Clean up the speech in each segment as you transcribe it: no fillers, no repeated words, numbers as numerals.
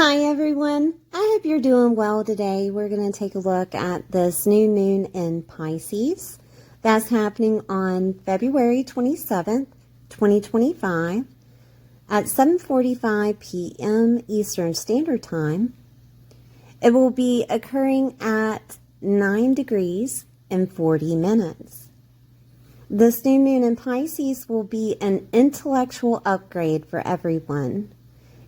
Hi everyone, I hope you're doing well today. We're going to take a look at this new moon in Pisces that's happening on February 27th, 2025 at 7:45 p.m. Eastern Standard Time. It will be occurring at 9 degrees and 40 minutes. This new moon in Pisces will be an intellectual upgrade for everyone.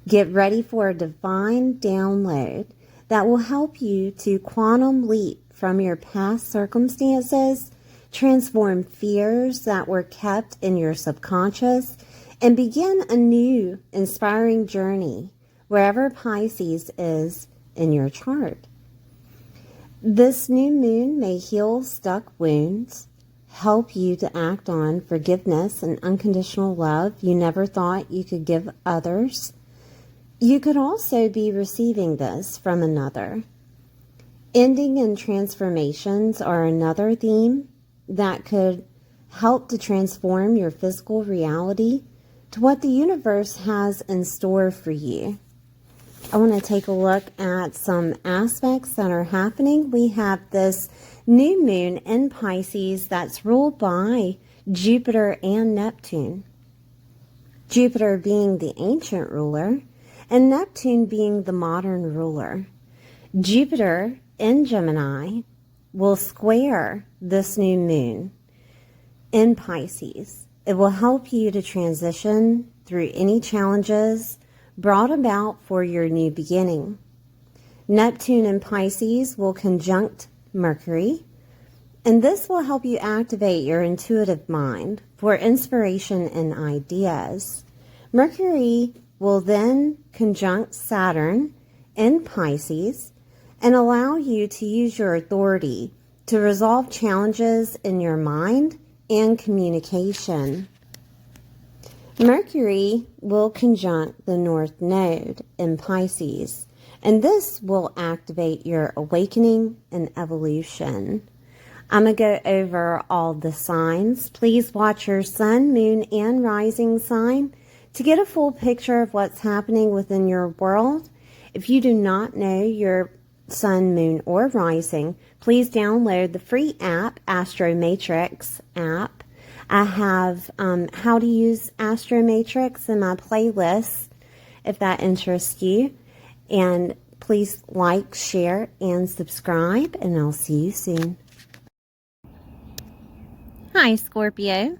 Get ready for a divine download that will help you to quantum leap from your past circumstances, transform fears that were kept in your subconscious, and begin a new, inspiring journey wherever Pisces is in your chart. This new moon may heal stuck wounds, help you to act on forgiveness and unconditional love you never thought you could give others. You could also be receiving this from another. Ending and transformations are another theme that could help to transform your physical reality to what the universe has in store for you. I want to take a look at some aspects that are happening. We have this new moon in Pisces that's ruled by Jupiter and Neptune. Jupiter being the ancient ruler, and Neptune being the modern ruler. Jupiter in Gemini will square this new moon in Pisces. It will help you to transition through any challenges brought about for your new beginning. Neptune in Pisces will conjunct Mercury, and this will help you activate your intuitive mind for inspiration and ideas. Mercury will then conjunct Saturn in Pisces and allow you to use your authority to resolve challenges in your mind and communication. Mercury will conjunct the North Node in Pisces, and this will activate your awakening and evolution. I'm going to go over all the signs. Please watch your sun, moon, and rising sign to get a full picture of what's happening within your world. If you do not know your sun, moon, or rising, please download the free app, Astro Matrix app. I have how to use Astro Matrix in my playlist if that interests you. And please like, share, and subscribe, and I'll see you soon. Hi, Scorpio.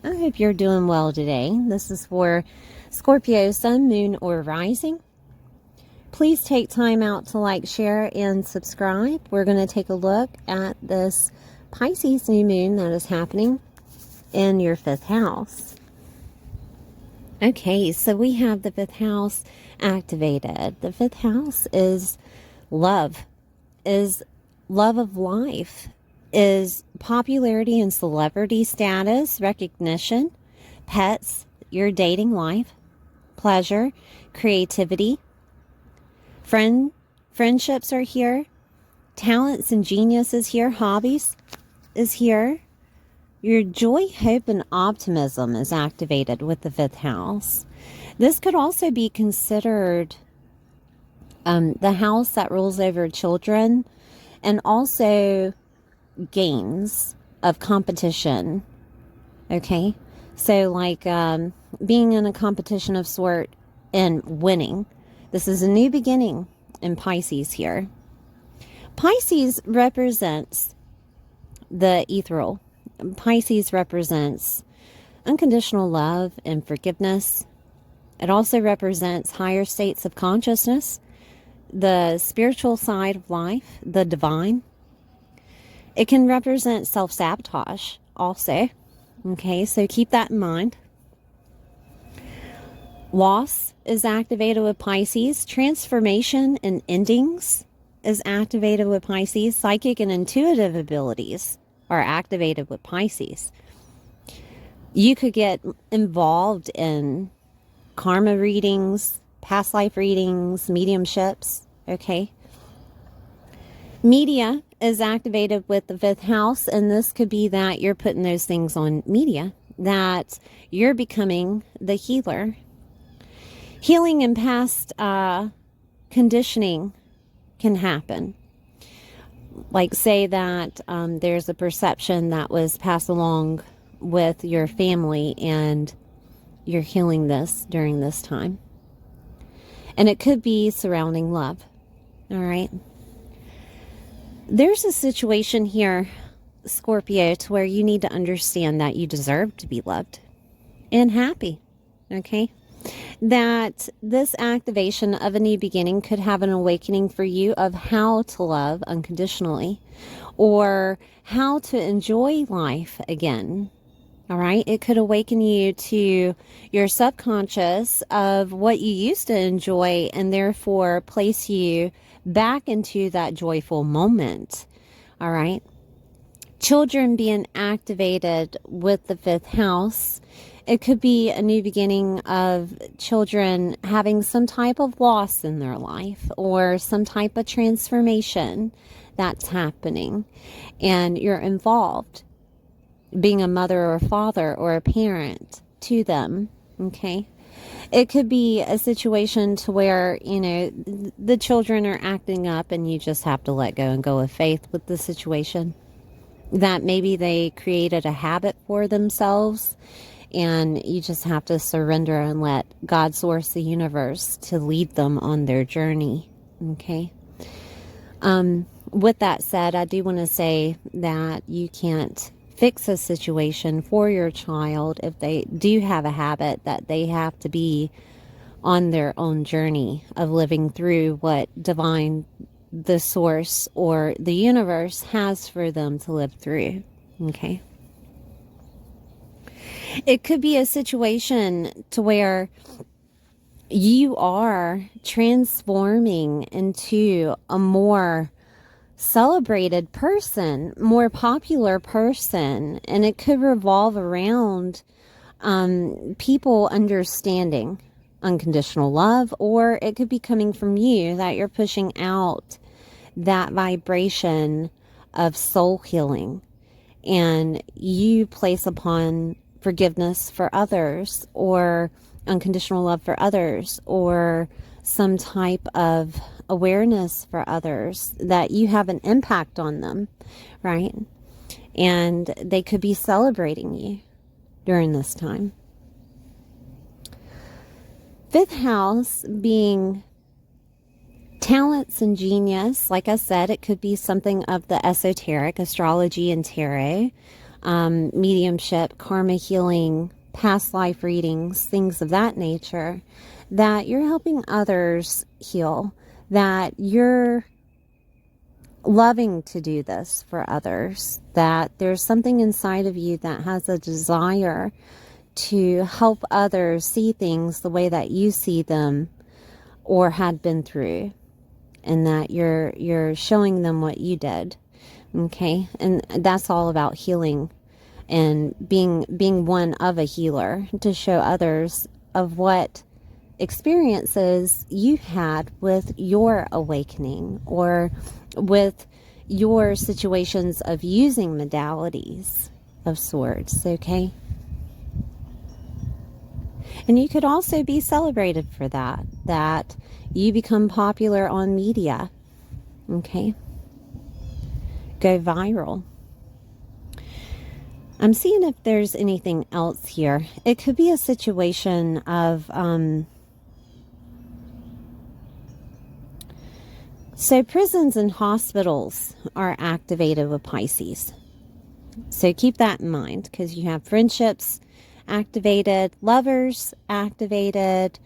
I hope you're doing well today. This is for Scorpio, sun, moon, or rising. Please take time out to like, share, and subscribe. We're going to take a look at this Pisces new moon that is happening in your 5th house. Okay, so we have the 5th house activated. The 5th house is love of life, is popularity and celebrity status, recognition, pets, your dating life, pleasure, creativity, friendships are here, talents and genius is here, hobbies is here. Your joy, hope, and optimism is activated with the 5th house. This could also be considered the house that rules over children and also games of competition. Okay, so like being in a competition of sort and winning. This is a new beginning in Pisces here. Pisces represents the ethereal. Pisces represents unconditional love and forgiveness. It also represents higher states of consciousness, the spiritual side of life, the divine. It can represent self-sabotage also. Okay, so keep that in mind. Loss is activated with Pisces. Transformation and endings is activated with Pisces. Psychic and intuitive abilities are activated with Pisces. You could get involved in karma readings, past life readings, mediumships. Okay. Media is activated with the 5th house, and this could be that you're putting those things on media, that you're becoming the healer. Healing in past conditioning can happen. Like say that there's a perception that was passed along with your family and you're healing this during this time. And it could be surrounding love. All right. There's a situation here, Scorpio, to where you need to understand that you deserve to be loved and happy. Okay. That this activation of a new beginning could have an awakening for you of how to love unconditionally or how to enjoy life again. All right. It could awaken you to your subconscious of what you used to enjoy and therefore place you back into that joyful moment. All right. Children being activated with the 5th house. It could be a new beginning of children having some type of loss in their life or some type of transformation that's happening and you're involved, being a mother or a father or a parent to them. Okay. It could be a situation to where, you know, the children are acting up and you just have to let go and go with faith with the situation. That maybe they created a habit for themselves and you just have to surrender and let God, source, the universe, to lead them on their journey. Okay. With that said, I do want to say that you can't fix a situation for your child if they do have a habit, that they have to be on their own journey of living through what divine, the source, or the universe has for them to live through. Okay. It could be a situation to where you are transforming into a more celebrated person, more popular person, and it could revolve around people understanding unconditional love, or it could be coming from you that you're pushing out that vibration of soul healing and you place upon forgiveness for others or unconditional love for others or some type of awareness for others, that you have an impact on them, right? And they could be celebrating you during this time. 5th house being talents and genius. Like I said, it could be something of the esoteric, astrology and tarot, mediumship, karma healing, past life readings, things of that nature, that you're helping others heal, that you're loving to do this for others, that there's something inside of you that has a desire to help others see things the way that you see them or had been through, and that you're showing them what you did. Okay. And that's all about healing and being one of a healer, to show others of what experiences you had with your awakening or with your situations of using modalities of sorts. Okay. And you could also be celebrated for that you become popular on media. Okay. Go viral. I'm seeing if there's anything else here. It could be a situation of, so prisons and hospitals are activated with Pisces. So keep that in mind, because you have friendships activated, lovers activated,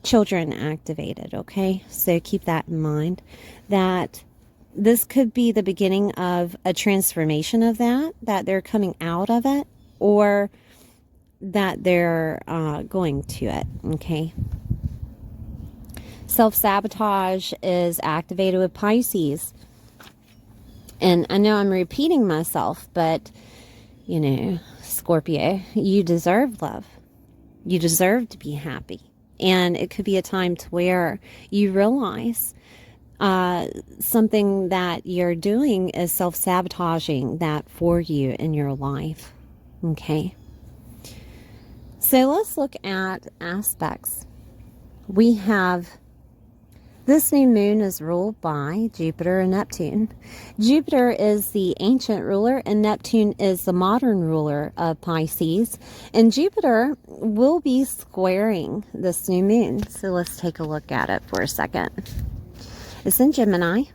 children activated. Okay. So keep that in mind, that this could be the beginning of a transformation of that they're coming out of it, or that they're going to it. Okay. Self-sabotage is activated with Pisces. And I know I'm repeating myself, but, you know, Scorpio, you deserve love. You deserve to be happy. And it could be a time to where you realize something that you're doing is self-sabotaging that for you in your life. Okay. So let's look at aspects. We have This new moon is ruled by Jupiter and Neptune. Jupiter is the ancient ruler and Neptune is the modern ruler of Pisces. And Jupiter will be squaring this new moon. So let's take a look at it for a second. It's in Gemini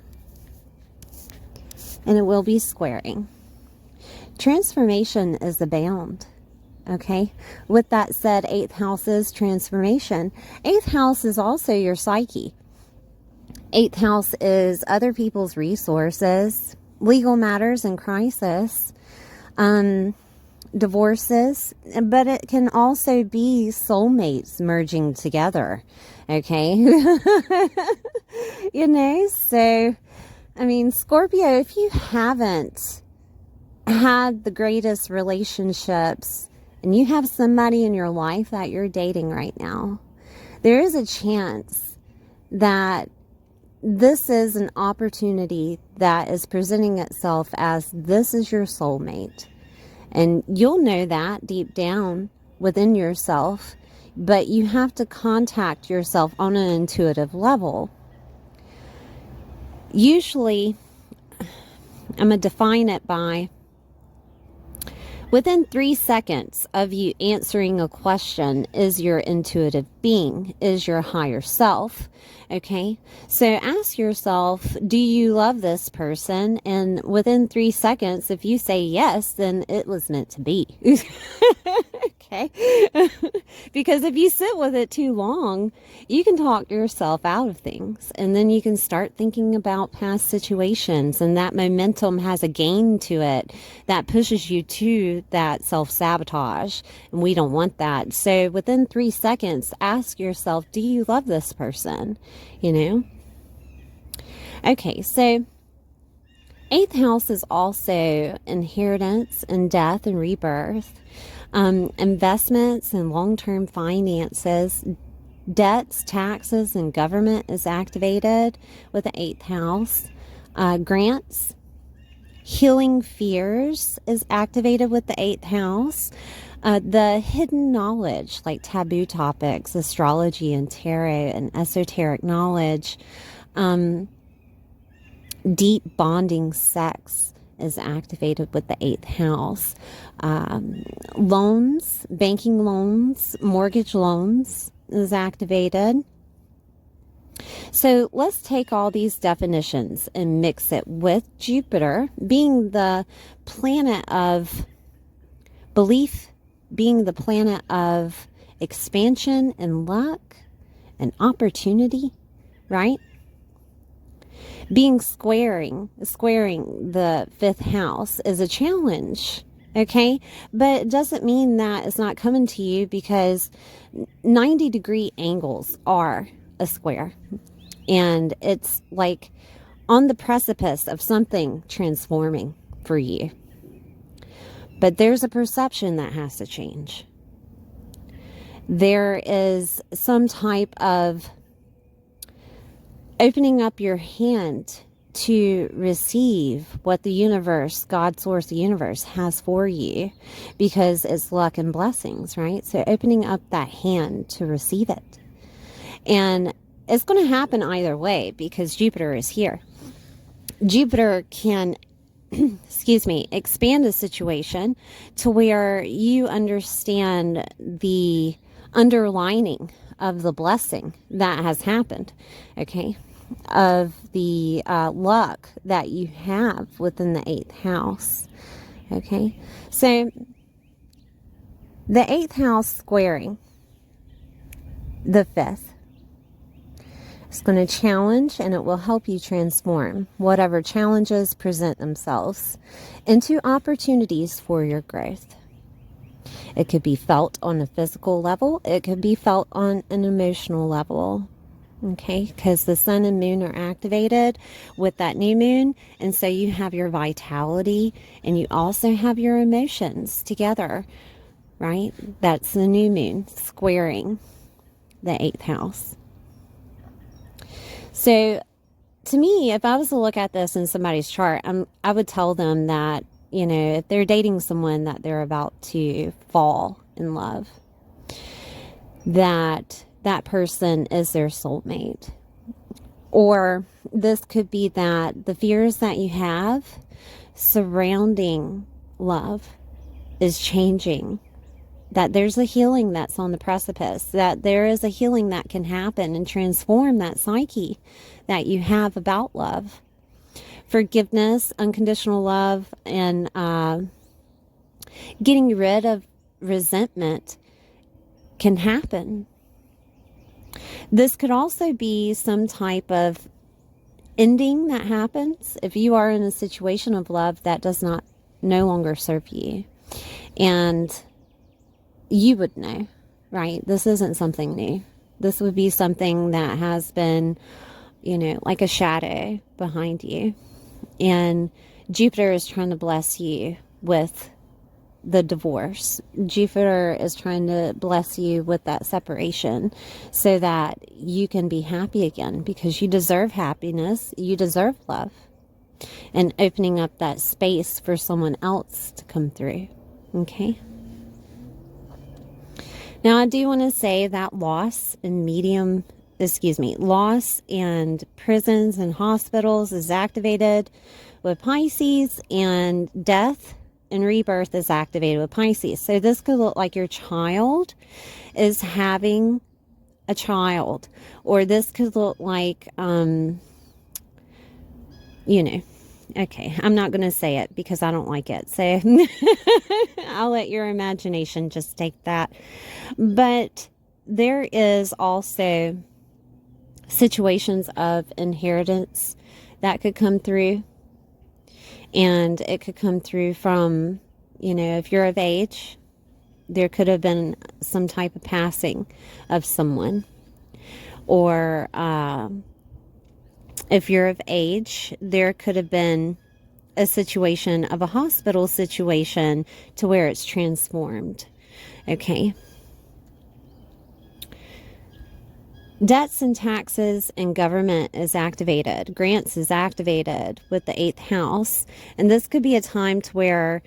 and it will be squaring. Transformation is abound. Okay. With that said, 8th house is transformation. 8th house is also your psyche. 8th house is other people's resources, legal matters in crisis, divorces, but it can also be soulmates merging together. Okay. You know, so, I mean, Scorpio, if you haven't had the greatest relationships and you have somebody in your life that you're dating right now, there is a chance that this is an opportunity that is presenting itself as this is your soulmate. And you'll know that deep down within yourself, but you have to contact yourself on an intuitive level. Usually, I'm going to define it by within 3 seconds of you answering a question is your intuitive being, is your higher self. Okay, so ask yourself, do you love this person? And within 3 seconds, if you say yes, then it was meant to be. Okay, because if you sit with it too long, you can talk yourself out of things, and then you can start thinking about past situations, and that momentum has a gain to it that pushes you to that self-sabotage, and we don't want that. So within 3 seconds, ask yourself, do you love this person? You know? Okay, so 8th house is also inheritance and death and rebirth, investments and long-term finances, debts, taxes, and government is activated with the 8th house. Grants, healing fears is activated with the 8th house. The hidden knowledge, like taboo topics, astrology and tarot and esoteric knowledge, deep bonding sex is activated with the 8th house. Loans, banking loans, mortgage loans is activated. So let's take all these definitions and mix it with Jupiter being the planet of belief, being the planet of expansion and luck and opportunity, right? Being squaring the 5th house is a challenge, okay? But it doesn't mean that it's not coming to you, because 90-degree angles are a square. And it's like on the precipice of something transforming for you. But there's a perception that has to change. There is some type of opening up your hand to receive what the universe, God, source, the universe has for you, because it's luck and blessings, right? So opening up that hand to receive it. And it's going to happen either way, because Jupiter is here. Jupiter can expand a situation to where you understand the underlining of the blessing that has happened, okay, of the luck that you have within the 8th house, okay. So the 8th house squaring the 5th, it's going to challenge, and it will help you transform whatever challenges present themselves into opportunities for your growth. It could be felt on a physical level. It could be felt on an emotional level. Okay, because the sun and moon are activated with that new moon. And so you have your vitality and you also have your emotions together, right? That's the new moon squaring the 8th house. So to me, if I was to look at this in somebody's chart, I would tell them that, you know, if they're dating someone that they're about to fall in love, that person is their soulmate. Or this could be that the fears that you have surrounding love is changing. That there's a healing that's on the precipice. That there is a healing that can happen and transform that psyche that you have about love. Forgiveness, unconditional love, and getting rid of resentment can happen. This could also be some type of ending that happens if you are in a situation of love that does not no longer serve you. And you would know, right? This isn't something new. This would be something that has been, like a shadow behind you. And Jupiter is trying to bless you with the divorce. Jupiter is trying to bless you with that separation so that you can be happy again, because you deserve happiness, you deserve love, and opening up that space for someone else to come through. Okay? Now, I do want to say that loss and prisons and hospitals is activated with Pisces, and death and rebirth is activated with Pisces. So this could look like your child is having a child, or this could look like, okay, I'm not going to say it because I don't like it. So I'll let your imagination just take that. But there is also situations of inheritance that could come through. And it could come through from, if you're of age, there could have been some type of passing of someone. Or if you're of age, there could have been a situation of a hospital situation to where it's transformed. Okay. Debts and taxes and government is activated. Grants is activated with the 8th house. And this could be a time to where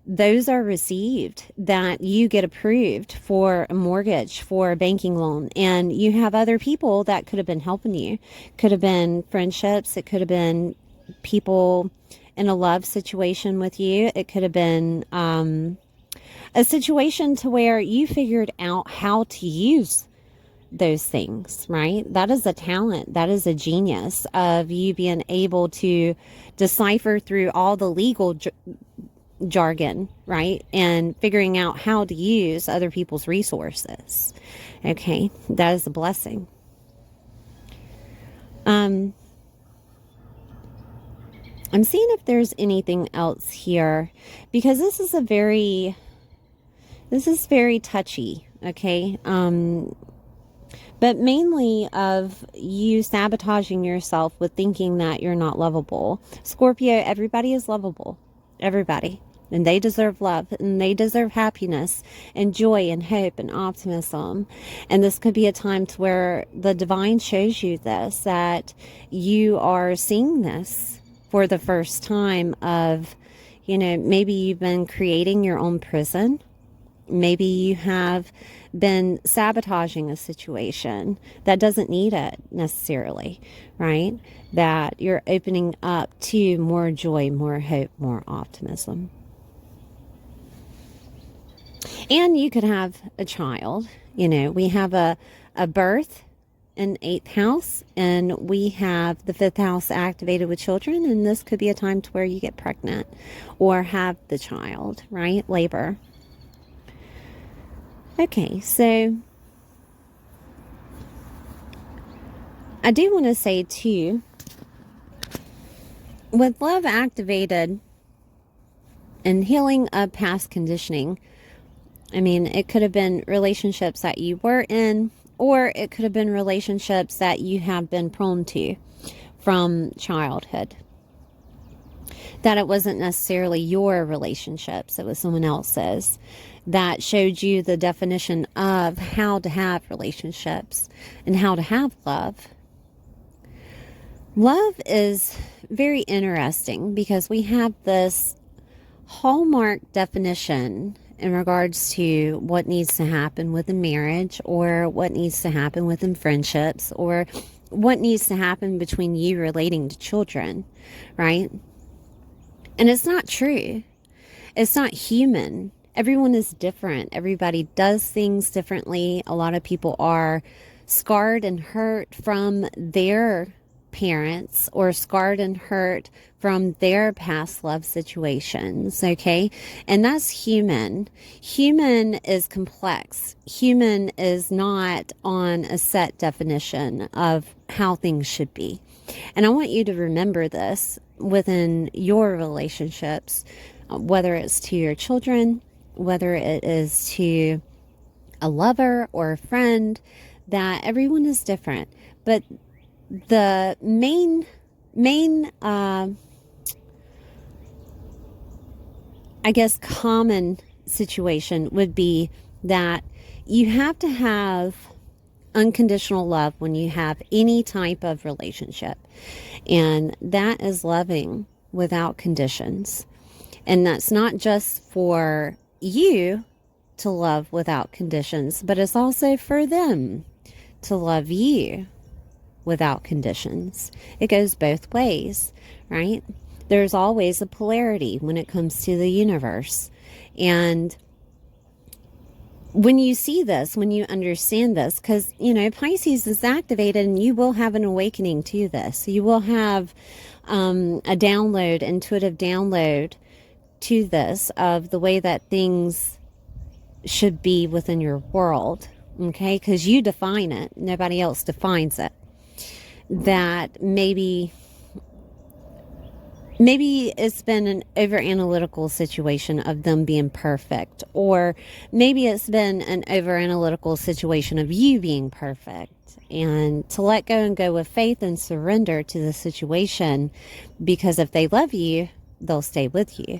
those are received, that you get approved for a mortgage, for a banking loan. And you have other people that could have been helping you. Could have been friendships. It could have been people in a love situation with you. It could have been a situation to where you figured out how to use those things, right? That is a talent. That is a genius of you being able to decipher through all the legal jargon, right? And figuring out how to use other people's resources. Okay, that is a blessing. I'm seeing if there's anything else here, because this is very touchy, okay? But mainly of you sabotaging yourself with thinking that you're not lovable. Scorpio, everybody is lovable. Everybody. And they deserve love. And they deserve happiness and joy and hope and optimism. And this could be a time to where the divine shows you this, that you are seeing this for the first time of, maybe you've been creating your own prison. Maybe you have been sabotaging a situation that doesn't need it necessarily, right? That you're opening up to more joy, more hope, more optimism. And you could have a child. We have a birth in 8th house, and we have the 5th house activated with children, and this could be a time to where you get pregnant or have the child, right? Labor. Okay, so I do want to say too, with love activated and healing of past conditioning, it could have been relationships that you were in, or it could have been relationships that you have been prone to from childhood. That it wasn't necessarily your relationships, it was someone else's, that showed you the definition of how to have relationships and how to have love. Love is very interesting because we have this hallmark definition in regards to what needs to happen within marriage, or what needs to happen within friendships, or what needs to happen between you relating to children, right? And it's not true. It's not human. Everyone is different. Everybody does things differently. A lot of people are scarred and hurt from their parents, or scarred and hurt from their past love situations, okay? And that's human. Human is complex. Human is not on a set definition of how things should be. And I want you to remember this within your relationships, whether it's to your children, whether it is to a lover or a friend, that everyone is different. But the main I guess common situation would be that you have to have unconditional love when you have any type of relationship, and that is loving without conditions. And that's not just for you to love without conditions, but it's also for them to love you without conditions. It goes both ways, right? There's always a polarity when it comes to the universe. And when you see this, when you understand this, because, Pisces is activated, and you will have an awakening to this. You will have a download, intuitive download to this of the way that things should be within your world, okay? Because you define it. Nobody else defines it. That maybe it's been an over-analytical situation of them being perfect, or maybe it's been an over-analytical situation of you being perfect. And to let go and go with faith and surrender to the situation, because if they love you, they'll stay with you.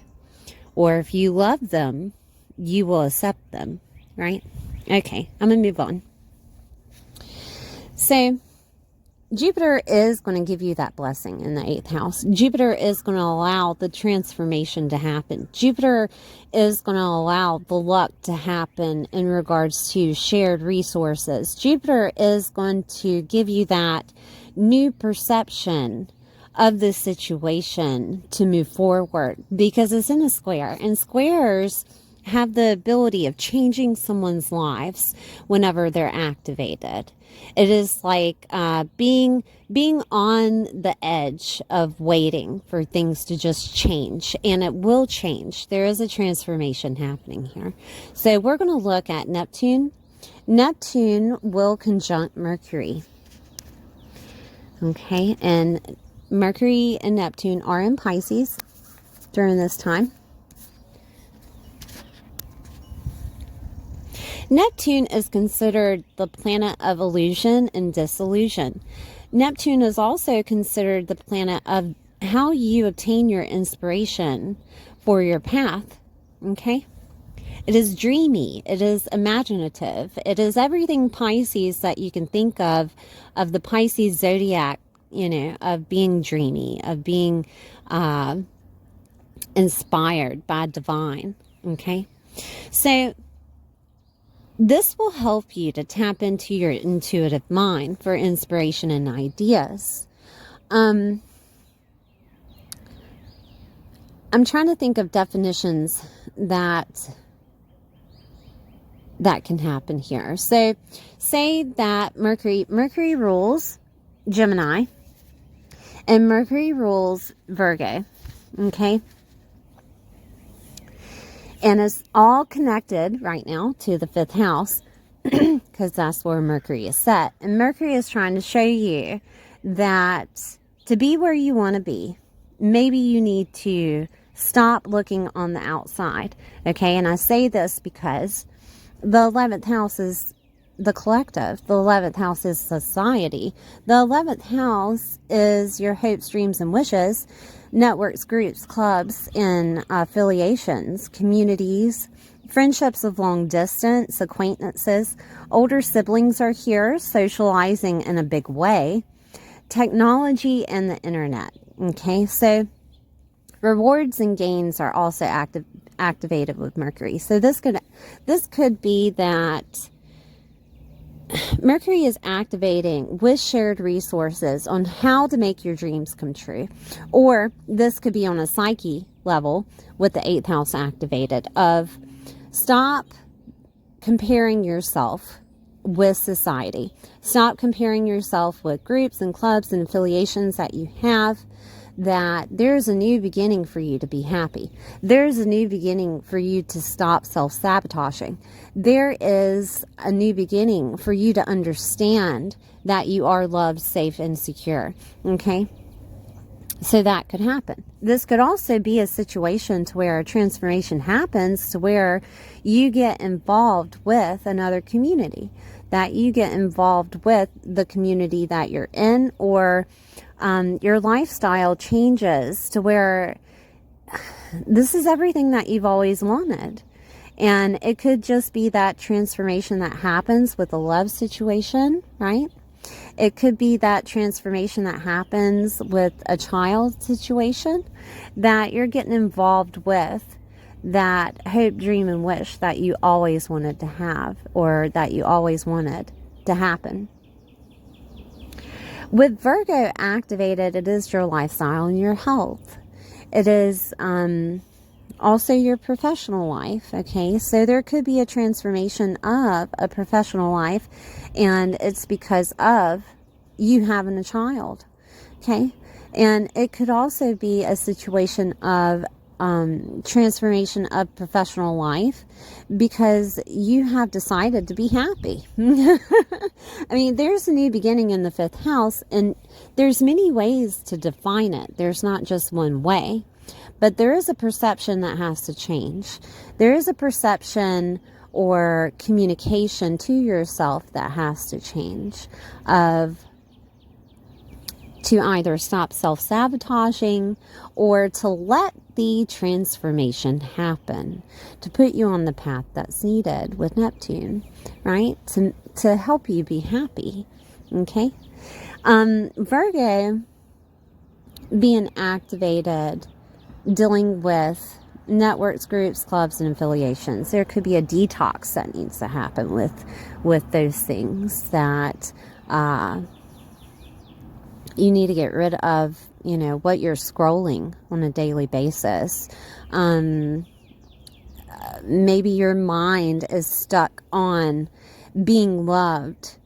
Or if you love them, you will accept them, right? Okay, I'm going to move on. So Jupiter is going to give you that blessing in the 8th house. Jupiter is going to allow the transformation to happen. Jupiter is going to allow the luck to happen in regards to shared resources. Jupiter is going to give you that new perception of the situation to move forward, because it's in a square, and squares have the ability of changing someone's lives whenever they're activated. It is like being on the edge of waiting for things to just change, and it will change. There is a transformation happening here. So we're going to look at Neptune. Neptune will conjunct Mercury. Okay, and Mercury and Neptune are in Pisces during this time. Neptune is considered the planet of illusion and disillusion. Neptune is also considered the planet of how you obtain your inspiration for your path. Okay? It is dreamy. It is imaginative. It is everything Pisces that you can think of the Pisces zodiac, of being dreamy, of being inspired by divine. Okay? So this will help you to tap into your intuitive mind for inspiration and ideas. I'm trying to think of definitions that can happen here. So say that Mercury rules Gemini, and Mercury rules Virgo, okay? And it's all connected right now to the 5th house, because that's where Mercury is set. And Mercury is trying to show you that to be where you want to be, maybe you need to stop looking on the outside, okay? And I say this because the 11th house is the collective. The 11th house is society. The 11th house is your hopes, dreams, and wishes, networks, groups, clubs, and affiliations, communities, friendships of long distance, acquaintances. Older siblings are here, socializing in a big way. Technology and the internet. Okay, so rewards and gains are also activated with Mercury. So this could be that Mercury is activating with shared resources on how to make your dreams come true. Or this could be on a psyche level with the 8th house activated of stop comparing yourself with society. Stop comparing yourself with groups and clubs and affiliations that you have. That there's a new beginning for you to be happy. There's a new beginning for you to stop self-sabotaging. There is a new beginning for you to understand that you are loved, safe, and secure. Okay? So that could happen. This could also be a situation to where a transformation happens to where you get involved with another community. That you get involved with the community that you're in, or your lifestyle changes to where this is everything that you've always wanted. And it could just be that transformation that happens with a love situation, right? It could be that transformation that happens with a child situation that you're getting involved with, that hope, dream, and wish that you always wanted to have, or that you always wanted to happen. With Virgo activated, it is your lifestyle and your health. It is also your professional life, okay? So there could be a transformation of a professional life, and it's because of you having a child, okay? And it could also be a situation of transformation of professional life because you have decided to be happy. I mean, there's a new beginning in the 5th house, and there's many ways to define it. There's not just one way, but there is a perception that has to change. There is a perception or communication to yourself that has to change to either stop self-sabotaging or to let the transformation happen, to put you on the path that's needed with Neptune, right? To help you be happy, okay? Virgo being activated, dealing with networks, groups, clubs, and affiliations. There could be a detox that needs to happen with those things that you need to get rid of, you know, what you're scrolling on a daily basis. Maybe your mind is stuck on being loved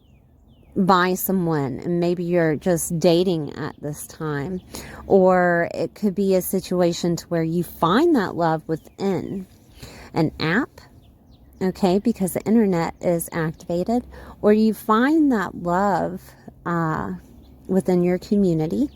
by someone, and maybe you're just dating at this time. Or it could be a situation to where you find that love within an app, okay, because the internet is activated, or you find that love within your community.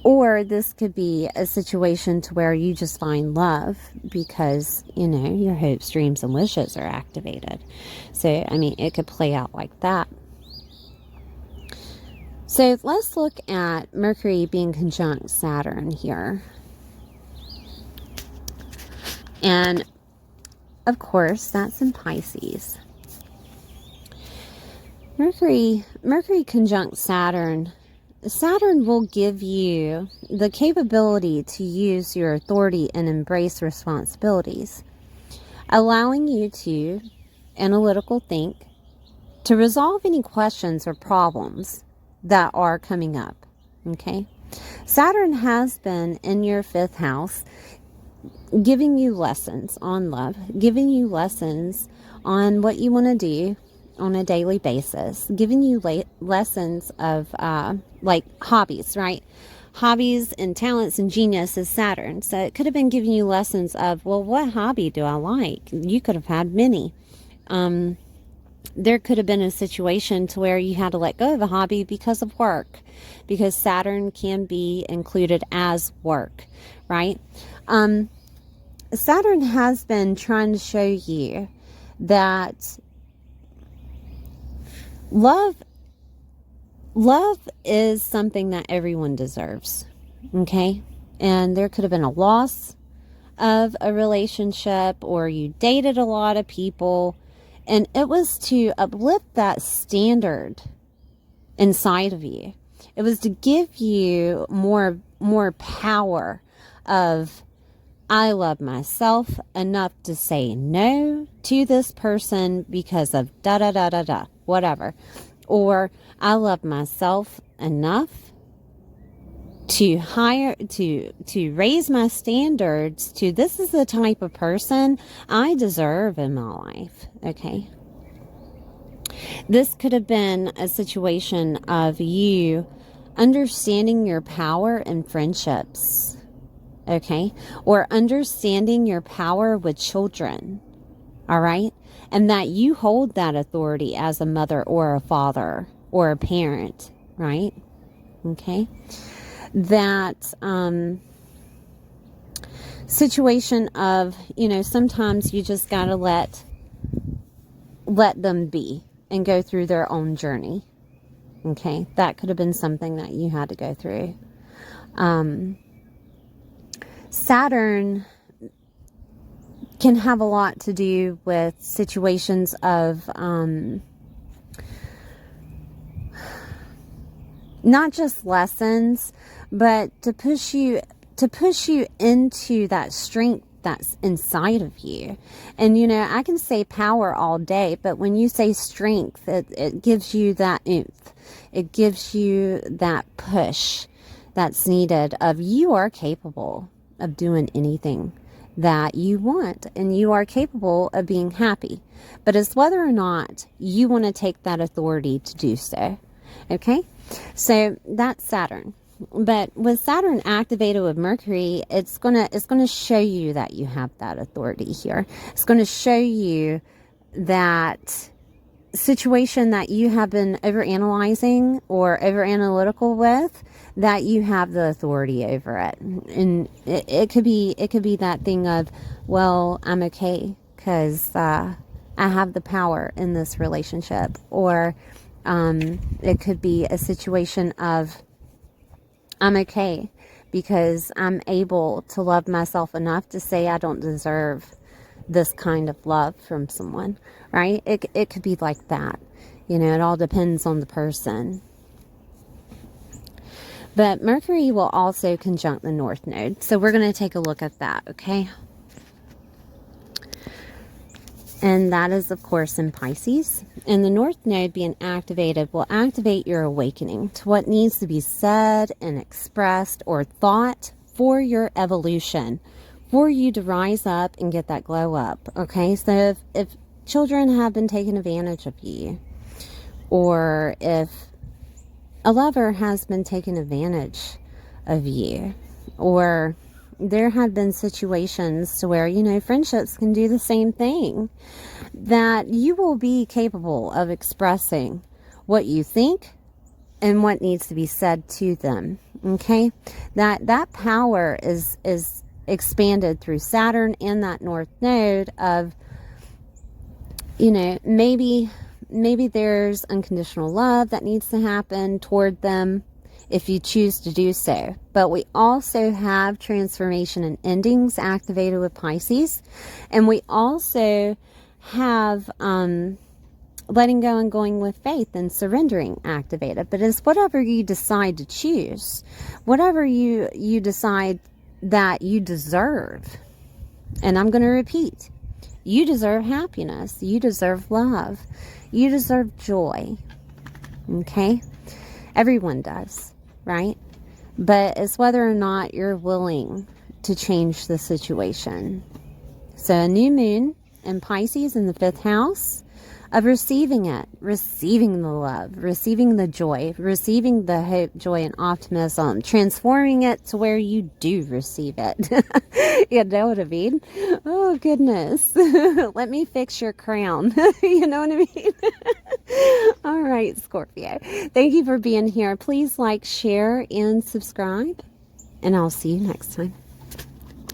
Or this could be a situation to where you just find love because, you know, your hopes, dreams, and wishes are activated. So, I mean, it could play out like that. So let's look at Mercury being conjunct Saturn here. And, of course, that's in Pisces. Mercury conjunct Saturn. Saturn will give you the capability to use your authority and embrace responsibilities, allowing you to analytical think, to resolve any questions or problems that are coming up, okay? Saturn has been in your 5th house, giving you lessons on love, giving you lessons on what you want to do on a daily basis, giving you lessons of like hobbies, right? Hobbies and talents and genius is Saturn. So it could have been giving you lessons of, well, what hobby do I like? You could have had many. There could have been a situation to where you had to let go of a hobby because of work, because Saturn can be included as work, right? Saturn has been trying to show you that love is something that everyone deserves, okay? And there could have been a loss of a relationship, or you dated a lot of people, and it was to uplift that standard inside of you. It was to give you more power of, I love myself enough to say no to this person because of da da da da da, whatever. Or I love myself enough to raise my standards to this is the type of person I deserve in my life. Okay. This could have been a situation of you understanding your power in friendships. Okay. Or understanding your power with children. All right. And that you hold that authority as a mother or a father or a parent. Right. Okay. That situation of, sometimes you just got to let them be and go through their own journey. Okay. That could have been something that you had to go through. Saturn can have a lot to do with situations of not just lessons, but to push you into that strength that's inside of you. And I can say power all day, but when you say strength, it gives you that oomph. It gives you that push that's needed of you are capable of doing anything that you want, and you are capable of being happy. But it's whether or not you want to take that authority to do so. Okay? So that's Saturn. But with Saturn activated with Mercury, it's gonna show you that you have that authority here. It's gonna show you that situation that you have been overanalyzing or overanalytical with, that you have the authority over it. And it could be that thing of, well, I'm okay because I have the power in this relationship. Or it could be a situation of, I'm okay because I'm able to love myself enough to say I don't deserve this kind of love from someone, right? It could be like that. It all depends on the person. But Mercury will also conjunct the North Node. So we're going to take a look at that, okay? And that is, of course, in Pisces. And the North Node being activated will activate your awakening to what needs to be said and expressed or thought for your evolution, for you to rise up and get that glow up, okay? So if children have been taking advantage of you, or if a lover has been taking advantage of you, or there have been situations to where, friendships can do the same thing, that you will be capable of expressing what you think and what needs to be said to them. Okay? That power is expanded through Saturn and that North Node of, maybe there's unconditional love that needs to happen toward them if you choose to do so. But we also have transformation and endings activated with Pisces. And we also have letting go and going with faith and surrendering activated. But it's whatever you decide to choose. Whatever you decide that you deserve. And I'm going to repeat. You deserve happiness. You deserve love. You deserve joy. Okay? Everyone does, right? But it's whether or not you're willing to change the situation. So a new moon in Pisces in the 5th house of receiving it, receiving the love, receiving the joy, receiving the hope, joy, and optimism, transforming it to where you do receive it. You know what I mean? Oh, goodness. Let me fix your crown. You know what I mean? All right, Scorpio. Thank you for being here. Please like, share, and subscribe. And I'll see you next time.